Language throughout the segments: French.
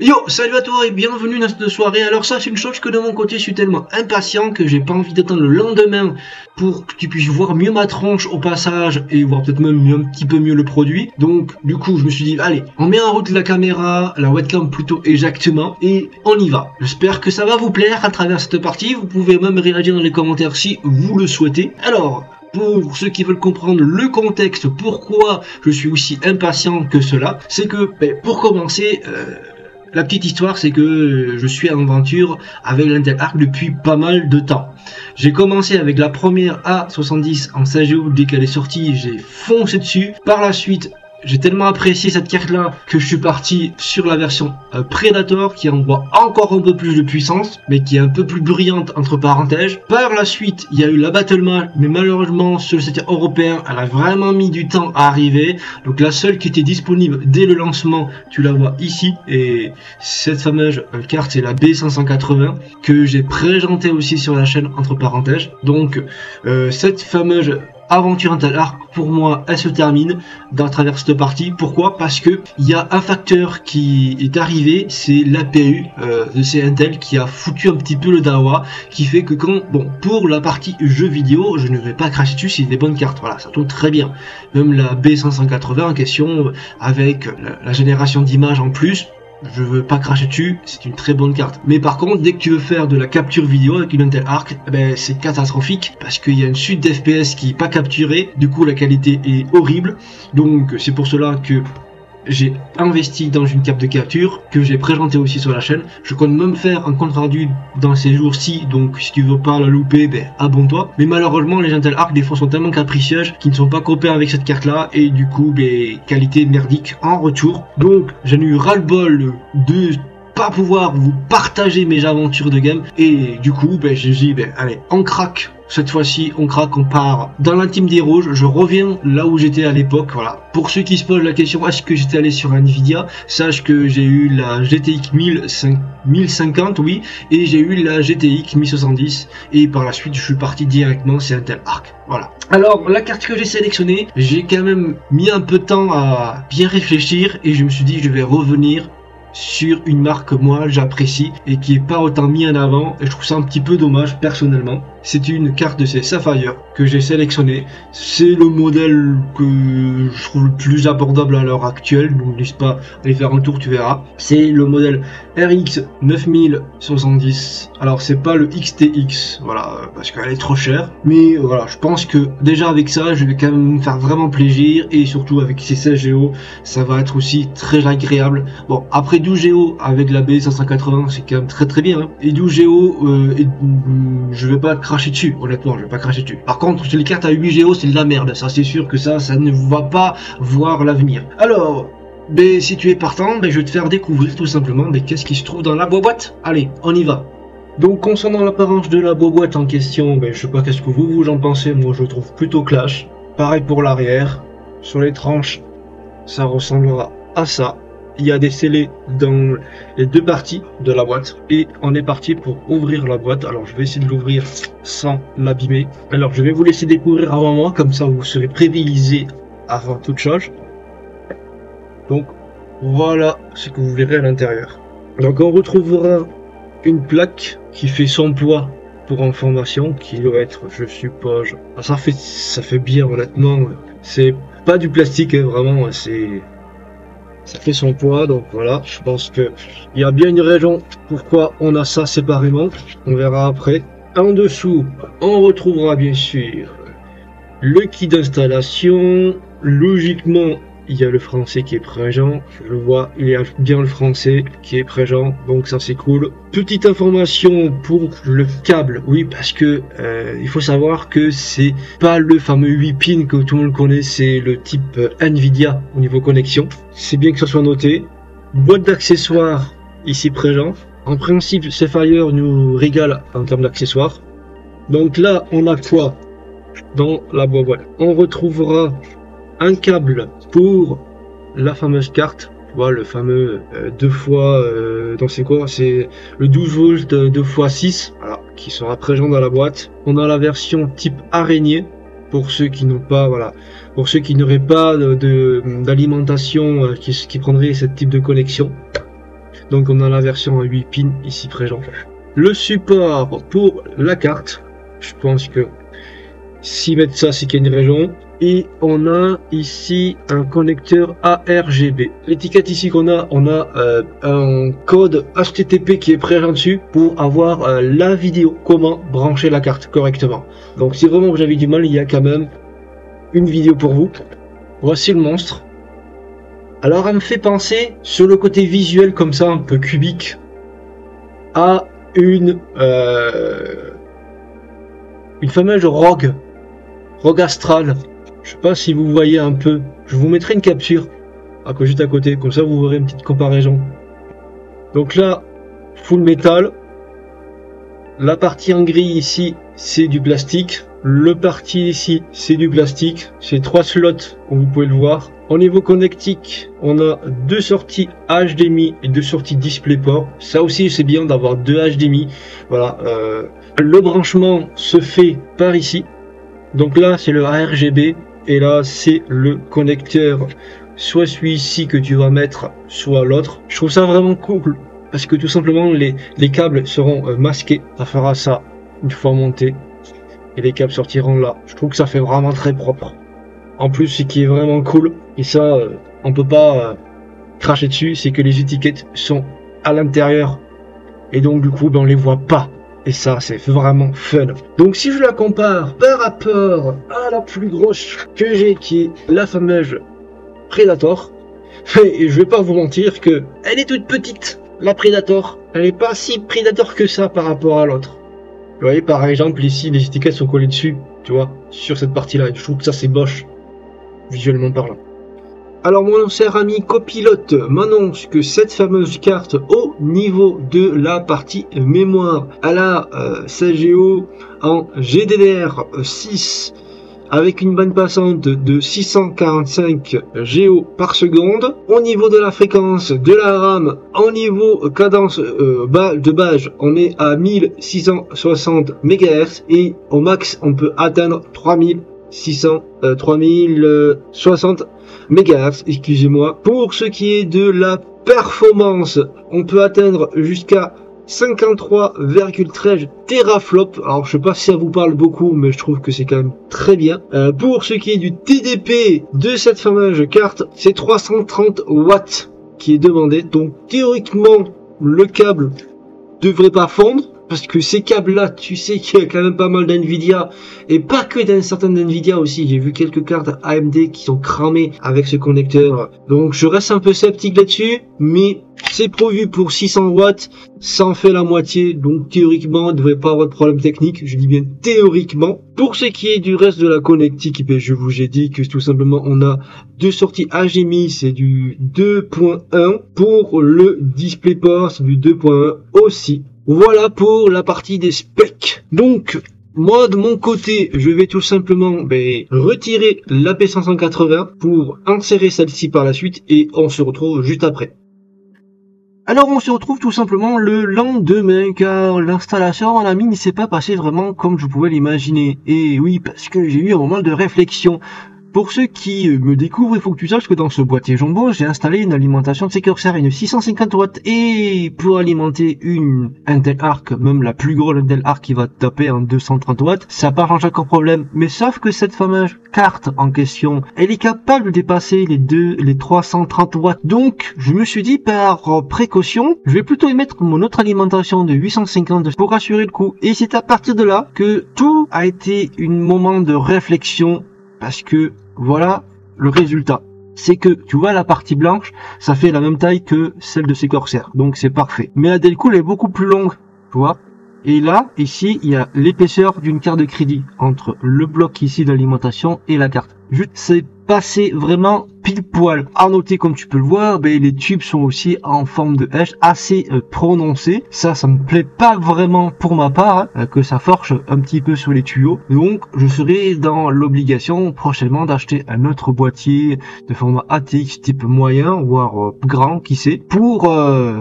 Yo, salut à toi et bienvenue dans cette soirée. Alors ça, c'est une chose que de mon côté, je suis tellement impatient que j'ai pas envie d'attendre le lendemain pour que tu puisses voir mieux ma tronche au passage et voir peut-être même un petit peu mieux le produit. Donc, du coup, je me suis dit, allez, on met en route la caméra, la webcam plutôt exactement, et on y va. J'espère que ça va vous plaire à travers cette partie. Vous pouvez même réagir dans les commentaires si vous le souhaitez. Alors, pour ceux qui veulent comprendre le contexte, pourquoi je suis aussi impatient que cela, c'est que, pour commencer, la petite histoire, c'est que je suis en aventure avec l'Intel Arc depuis pas mal de temps. J'ai commencé avec la première A70 en 16 Go, dès qu'elle est sortie, j'ai foncé dessus. Par la suite, j'ai tellement apprécié cette carte là que je suis parti sur la version Predator qui envoie encore un peu plus de puissance mais qui est un peu plus brillante entre parenthèses. Par la suite il y a eu la Battlematch mais malheureusement sur le site européen elle a vraiment mis du temps à arriver. Donc la seule qui était disponible dès le lancement tu la vois ici et cette fameuse carte c'est la B580 que j'ai présenté aussi sur la chaîne entre parenthèses. Donc cette fameuse aventure Intel Arc, pour moi, elle se termine dans travers cette partie. Pourquoi? Parce que il y a un facteur qui est arrivé, c'est l'APU de ces Intel qui a foutu un petit peu le dawa, qui fait que quand, bon, pour la partie jeux vidéo, je ne vais pas cracher dessus, c'est des bonnes cartes, voilà, ça tourne très bien. Même la B580 en question, avec la génération d'images en plus, je veux pas cracher dessus, c'est une très bonne carte. Mais par contre, dès que tu veux faire de la capture vidéo avec une Intel Arc, c'est catastrophique parce qu'il y a une suite d'FPS qui est pas capturée, du coup la qualité est horrible. Donc c'est pour cela que j'ai investi dans une carte de capture que j'ai présenté aussi sur la chaîne. Je compte même faire un compte rendu dans ces jours-ci, donc si tu veux pas la louper, abonne-toi. Mais malheureusement les Intel Arc des fois sont tellement capricieuses qu'ils ne sont pas copains avec cette carte là et du coup qualité merdique en retour. Donc j'en ai eu ras-le-bol de pas pouvoir vous partager mes aventures de game et du coup j'ai dit allez on craque. Cette fois-ci, on craque, on part dans l'intime des rouges. Je reviens là où j'étais à l'époque. Voilà. Pour ceux qui se posent la question, est-ce que j'étais allé sur Nvidia? Sache que j'ai eu la GTX 1050, oui, et j'ai eu la GTX 1070. Et par la suite, je suis parti directement sur Intel Arc. Voilà. Alors, la carte que j'ai sélectionnée, j'ai quand même mis un peu de temps à bien réfléchir et je me suis dit, je vais revenir sur une marque que moi j'apprécie et qui est pas autant mis en avant et je trouve ça un petit peu dommage personnellement. C'est une carte de ces Sapphire que j'ai sélectionné. C'est le modèle que je trouve le plus abordable à l'heure actuelle, donc n'hésite pas à aller faire un tour, tu verras. C'est le modèle RX 9070. Alors c'est pas le XTX, voilà, parce qu'elle est trop chère. Mais voilà, je pense que déjà avec ça, je vais quand même me faire vraiment plaisir et surtout avec ces 16 Go, ça va être aussi très agréable. Bon, après 12 Go avec la B580, c'est quand même très bien. Hein. Et 12 Go, je vais pas cracher dessus, honnêtement, je vais pas cracher dessus. Par contre, les cartes à 8 Go, c'est de la merde. Ça, c'est sûr que ça ne va pas voir l'avenir. Alors, si tu es partant, je vais te faire découvrir tout simplement qu'est-ce qui se trouve dans la boîte. Allez, on y va. Donc, concernant l'apparence de la boîte en question, je sais pas qu'est-ce que vous en pensez. Moi, je trouve plutôt clash. Pareil pour l'arrière. Sur les tranches, ça ressemblera à ça. Il y a des scellés dans les deux parties de la boîte et on est parti pour ouvrir la boîte. Alors je vais essayer de l'ouvrir sans l'abîmer. Alors je vais vous laisser découvrir avant moi, comme ça vous serez prévisé avant toute chose. Donc voilà ce que vous verrez à l'intérieur. Donc on retrouvera une plaque qui fait son poids pour information, qui doit être, je suppose, ça fait bien honnêtement. C'est pas du plastique hein, vraiment, ça fait son poids, donc voilà, je pense que il y a bien une raison pourquoi on a ça séparément, on verra après. En dessous, on retrouvera bien sûr le kit d'installation, logiquement il y a le français qui est présent, je le vois, il y a bien le français qui est présent, donc ça c'est cool. Petite information pour le câble, oui parce que il faut savoir que c'est pas le fameux 8 pins que tout le monde connaît, c'est le type Nvidia au niveau connexion. C'est bien que ça soit noté. Boîte d'accessoires ici présent. En principe, Sapphire nous régale en termes d'accessoires. Donc là, on a quoi dans la boîte? On retrouvera un câble pour la fameuse carte, tu vois, le fameux 2 fois, donc c'est quoi? C'est le 12 volts 2 x 6, voilà, qui sera présent dans la boîte. On a la version type araignée, pour ceux qui n'ont pas, voilà, pour ceux qui n'auraient pas d'alimentation qui prendrait ce type de connexion. Donc on a la version à 8 pins ici présent. Le support pour la carte, je pense que s'ils mettent ça, c'est qu'il y a une raison. Et on a ici un connecteur ARGB. L'étiquette ici qu'on a, on a un code HTTP qui est présent dessus pour avoir la vidéo, comment brancher la carte correctement. Donc si vraiment vous avez du mal, il y a quand même une vidéo pour vous. Voici le monstre. Alors elle me fait penser, sur le côté visuel comme ça, un peu cubique, à une fameuse Rogue Astral. Je sais pas si vous voyez un peu. Je vous mettrai une capture juste à côté, comme ça vous verrez une petite comparaison. Donc là, full métal. La partie en gris ici, c'est du plastique. Le parti ici, c'est du plastique. C'est 3 slots, comme vous pouvez le voir. Au niveau connectique, on a 2 sorties HDMI et 2 sorties DisplayPort. Ça aussi, c'est bien d'avoir 2 HDMI. Voilà. Le branchement se fait par ici. Donc là, c'est le ARGB. Et là, c'est le connecteur, soit celui-ci que tu vas mettre, soit l'autre. Je trouve ça vraiment cool, parce que tout simplement, les câbles seront masqués. Ça fera ça une fois monté. Et les câbles sortiront là. Je trouve que ça fait vraiment très propre. En plus, ce qui est vraiment cool, et ça, on peut pas cracher dessus, c'est que les étiquettes sont à l'intérieur. Et donc, du coup, ben, on les voit pas. Et ça, c'est vraiment fun. Donc si je la compare par rapport à la plus grosse que j'ai, qui est la fameuse Predator, et je vais pas vous mentir que elle est toute petite, la Predator. Elle est pas si Predator que ça par rapport à l'autre. Vous voyez, par exemple, ici, les étiquettes sont collées dessus, tu vois, sur cette partie-là. Je trouve que ça, c'est moche, visuellement parlant. Alors mon cher ami copilote m'annonce que cette fameuse carte au niveau de la partie mémoire, elle a sa géo en GDDR6 avec une bande passante de 645 géo par seconde. Au niveau de la fréquence de la RAM, au niveau cadence de base, on est à 1660 MHz et au max on peut atteindre 3060 MHz, excusez-moi. Pour ce qui est de la performance, on peut atteindre jusqu'à 53,13 teraflops. Alors je sais pas si ça vous parle beaucoup, mais je trouve que c'est quand même très bien. Pour ce qui est du TDP de cette fameuse carte, c'est 330 watts qui est demandé. Donc théoriquement, le câble devrait pas fondre. Parce que ces câbles-là, tu sais qu'il y a quand même pas mal d'NVIDIA, et pas que d'un certain NVIDIA aussi. J'ai vu quelques cartes AMD qui sont cramées avec ce connecteur. Donc je reste un peu sceptique là-dessus, mais c'est prévu pour 600 watts, ça en fait la moitié. Donc théoriquement, il ne devrait pas avoir de problème technique. Je dis bien théoriquement. Pour ce qui est du reste de la connectique, ben, je vous ai dit que tout simplement on a 2 sorties HDMI, c'est du 2.1. Pour le DisplayPort, c'est du 2.1 aussi. Voilà pour la partie des specs. Donc, moi de mon côté, je vais tout simplement retirer la P580 pour insérer celle-ci par la suite et on se retrouve juste après. Alors on se retrouve tout simplement le lendemain car l'installation à la mine ne s'est pas passée vraiment comme je pouvais l'imaginer. Et oui, parce que j'ai eu un moment de réflexion. Pour ceux qui me découvrent, il faut que tu saches que dans ce boîtier jumbo, j'ai installé une alimentation de ces Corsair, une 650 watts. Et pour alimenter une Intel Arc, même la plus grosse Intel Arc qui va taper en 230 watts, ça pas change encore problème. Mais sauf que cette fameuse carte en question, elle est capable de dépasser les 330 watts. Donc, je me suis dit, par précaution, je vais plutôt y mettre mon autre alimentation de 850 pour assurer le coup. Et c'est à partir de là que tout a été un moment de réflexion parce que voilà le résultat. C'est que, tu vois, la partie blanche, ça fait la même taille que celle de ces Corsair. Donc, c'est parfait. Mais la Delcool est beaucoup plus longue, tu vois. Et là, ici, il y a l'épaisseur d'une carte de crédit entre le bloc ici d'alimentation et la carte. Juste, c'est passé vraiment pile poil. À noter, comme tu peux le voir, les tubes sont aussi en forme de H assez prononcé. Ça me plaît pas vraiment pour ma part, que ça forge un petit peu sur les tuyaux. Donc, je serai dans l'obligation prochainement d'acheter un autre boîtier de format ATX type moyen, voire grand, qui sait, pour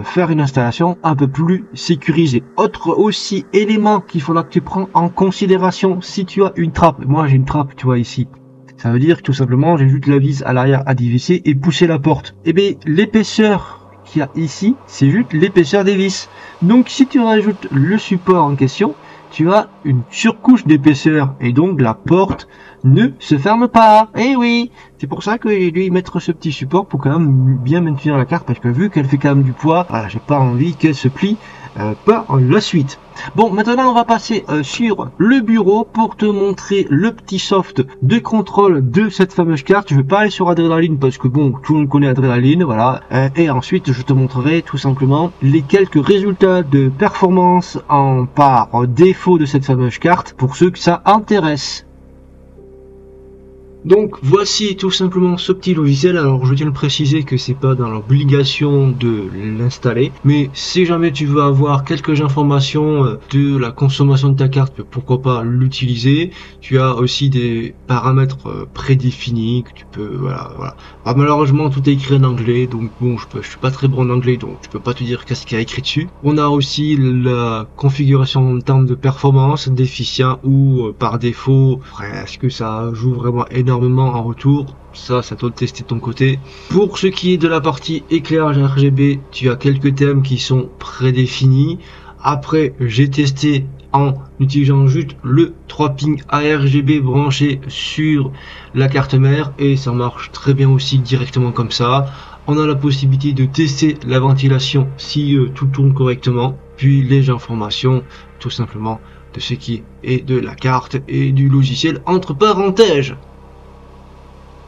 faire une installation un peu plus sécurisée. Autre aussi élément qu'il faudra que tu prends en considération si tu as une trappe. Moi, j'ai une trappe, tu vois, ici. Ça veut dire que tout simplement, j'ai juste la vis à l'arrière à dévisser et pousser la porte. Et bien, l'épaisseur qu'il y a ici, c'est juste l'épaisseur des vis. Donc si tu rajoutes le support en question, tu as une surcouche d'épaisseur et donc la porte ne se ferme pas. Eh oui, c'est pour ça que j'ai dû y mettre ce petit support pour quand même bien maintenir la carte, parce que vu qu'elle fait quand même du poids, voilà, j'ai pas envie qu'elle se plie par la suite. Bon, maintenant on va passer sur le bureau pour te montrer le petit soft de contrôle de cette fameuse carte. Je vais pas aller sur Adrénaline parce que bon, tout le monde connaît Adrénaline, voilà. Et ensuite je te montrerai tout simplement les quelques résultats de performance en par défaut de cette fameuse carte pour ceux que ça intéresse. Donc voici tout simplement ce petit logiciel. Alors je tiens à le préciser que c'est pas dans l'obligation de l'installer, mais si jamais tu veux avoir quelques informations de la consommation de ta carte, pourquoi pas l'utiliser. Tu as aussi des paramètres prédéfinis que tu peux, voilà. Alors, malheureusement tout est écrit en anglais, donc bon, je suis pas très bon en anglais, donc je peux pas te dire qu'est-ce qu'il y a écrit dessus. On a aussi la configuration en termes de performance, d'efficient ou par défaut. Est-ce que ça joue vraiment énormément en retour? Ça doit tester de ton côté. Pour ce qui est de la partie éclairage RGB, tu as quelques thèmes qui sont prédéfinis. Après, j'ai testé en utilisant juste le 3 pins ARGB branché sur la carte mère et ça marche très bien aussi directement comme ça. On a la possibilité de tester la ventilation si tout tourne correctement, puis les informations tout simplement de ce qui est de la carte et du logiciel entre parenthèses.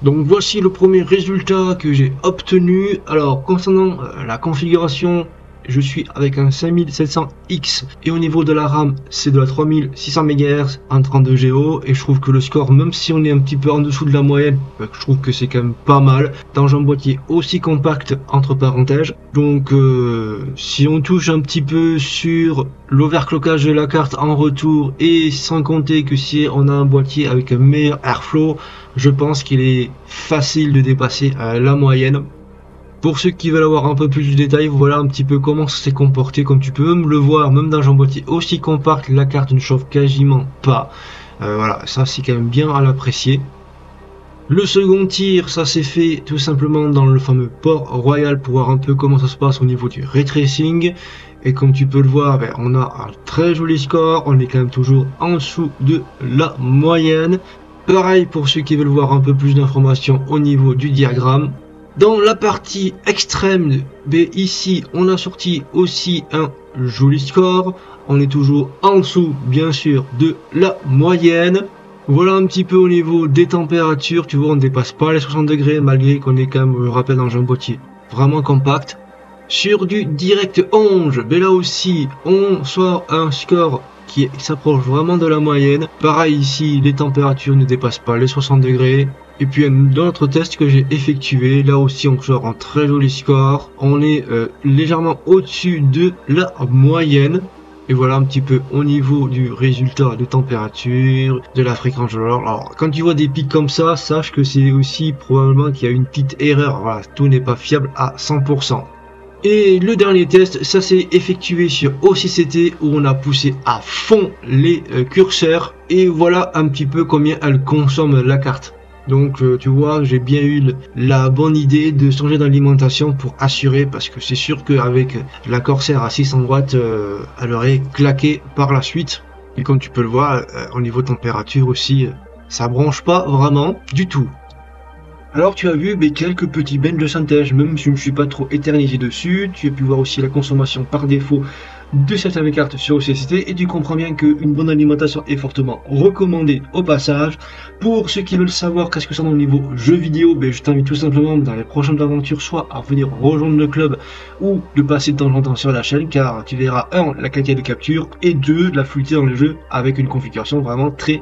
Donc voici le premier résultat que j'ai obtenu. Alors concernant la configuration, je suis avec un 5700X et au niveau de la RAM c'est de la 3600 MHz en 32 Go et je trouve que le score, même si on est un petit peu en dessous de la moyenne, je trouve que c'est quand même pas mal dans un boîtier aussi compact entre parenthèses. Donc si on touche un petit peu sur l'overclockage de la carte en retour et sans compter que si on a un boîtier avec un meilleur airflow, je pense qu'il est facile de dépasser la moyenne. Pour ceux qui veulent avoir un peu plus de détails, voilà un petit peu comment ça s'est comporté. Comme tu peux même le voir, même dans un boîtier aussi compact, la carte ne chauffe quasiment pas. Voilà, ça c'est quand même bien à l'apprécier. Le second tir, ça s'est fait tout simplement dans le fameux port royal pour voir un peu comment ça se passe au niveau du ray tracing. Et comme tu peux le voir, on a un très joli score, on est quand même toujours en dessous de la moyenne. Pareil pour ceux qui veulent voir un peu plus d'informations au niveau du diagramme. Dans la partie extrême, ici on a sorti aussi un joli score. On est toujours en dessous bien sûr de la moyenne. Voilà un petit peu au niveau des températures. Tu vois, on ne dépasse pas les 60 degrés malgré qu'on est quand même, je rappelle, dans un boîtier vraiment compact. Sur du Direct 11, là aussi on sort un score qui s'approche vraiment de la moyenne. Pareil ici, les températures ne dépassent pas les 60 degrés. Et puis un autre test que j'ai effectué, là aussi on sort un très joli score. On est légèrement au-dessus de la moyenne. Et voilà un petit peu au niveau du résultat de température, de la fréquence de l'or. Alors quand tu vois des pics comme ça, sache que c'est aussi probablement qu'il y a une petite erreur. Voilà, tout n'est pas fiable à 100%. Et le dernier test, ça s'est effectué sur OCCT où on a poussé à fond les curseurs. Et voilà un petit peu combien elle consomme la carte. Donc tu vois, j'ai bien eu la bonne idée de changer d'alimentation pour assurer, parce que c'est sûr qu'avec la Corsair à 600 watts, elle aurait claqué par la suite. Et comme tu peux le voir, au niveau température aussi, ça branche pas vraiment du tout. Alors tu as vu quelques petits benches de synthèse, même si je ne me suis pas trop éternisé dessus. Tu as pu voir aussi la consommation par défaut de certaines cartes sur OCCT et tu comprends bien qu'une bonne alimentation est fortement recommandée au passage. Pour ceux qui veulent savoir qu'est-ce que ça dans le niveau jeu vidéo, je t'invite tout simplement dans les prochaines aventures soit à venir rejoindre le club ou de passer de temps en temps sur la chaîne, car tu verras 1 la qualité de capture et 2 la fluidité dans le jeu avec une configuration vraiment très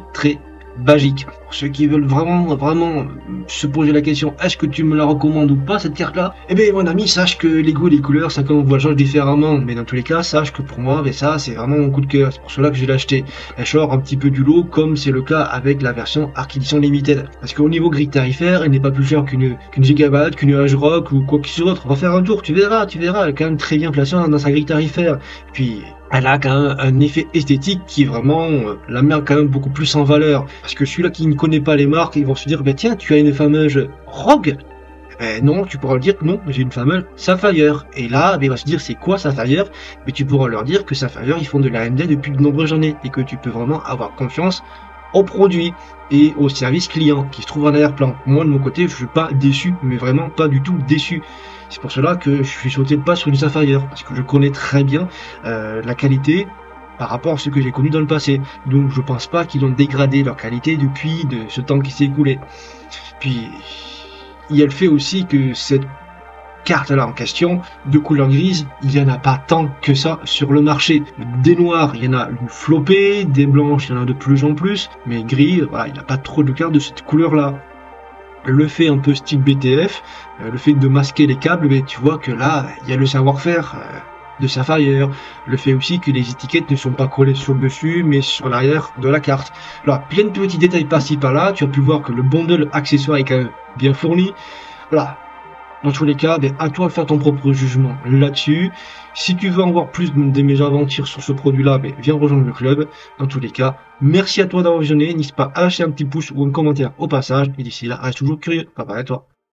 basique. Pour ceux qui veulent vraiment se poser la question, est-ce que tu me la recommandes ou pas cette carte là? Eh bien mon ami, sache que les goûts et les couleurs, ça on voit le change différemment, mais dans tous les cas, sache que pour moi, ça c'est vraiment mon coup de cœur, c'est pour cela que je l'ai acheté. Elle sort un petit peu du lot, comme c'est le cas avec la version Arc Edition Limited. Parce qu'au niveau grille tarifaire, elle n'est pas plus chère qu'une Gigabyte, qu'une H-Rock ou quoi que ce soit d'autre. On va faire un tour, tu verras, elle est quand même très bien placée dans sa grille tarifaire. Puis elle a quand même un effet esthétique qui vraiment la met quand même beaucoup plus en valeur. Parce que celui-là qui ne connaît pas les marques, ils vont se dire, tiens, tu as une fameuse Rogue. Non, tu pourras leur dire que non, j'ai une fameuse Sapphire. Et là, il va se dire c'est quoi Sapphire? Mais tu pourras leur dire que Sapphire, ils font de la AMD depuis de nombreuses années et que tu peux vraiment avoir confiance au produit et au service client qui se trouve en arrière-plan. Moi, de mon côté, je suis pas déçu, mais vraiment pas du tout déçu. C'est pour cela que je suis sauté le pas sur une Sapphire, parce que je connais très bien la qualité par rapport à ce que j'ai connu dans le passé. Donc je pense pas qu'ils ont dégradé leur qualité depuis ce temps qui s'est écoulé. Puis il y a le fait aussi que cette carte là en question de couleur grise, il y en a pas tant que ça sur le marché. Des noirs, il y en a une flopée, des blanches, il y en a de plus en plus, mais gris, voilà, il n'y a pas trop de cartes de cette couleur là. Le fait un peu style BTF, le fait de masquer les câbles, mais tu vois que là, il y a le savoir-faire de Sapphire. Le fait aussi que les étiquettes ne sont pas collées sur le dessus, mais sur l'arrière de la carte. Là, plein de petits détails par-ci par-là. Tu as pu voir que le bundle accessoire est quand même bien fourni. Voilà. Dans tous les cas, à toi de faire ton propre jugement là-dessus. Si tu veux en voir plus de mes aventures sur ce produit-là, viens rejoindre le club. Dans tous les cas, merci à toi d'avoir visionné. N'hésite pas à lâcher un petit pouce ou un commentaire au passage. Et d'ici là, reste toujours curieux. Bye bye à toi.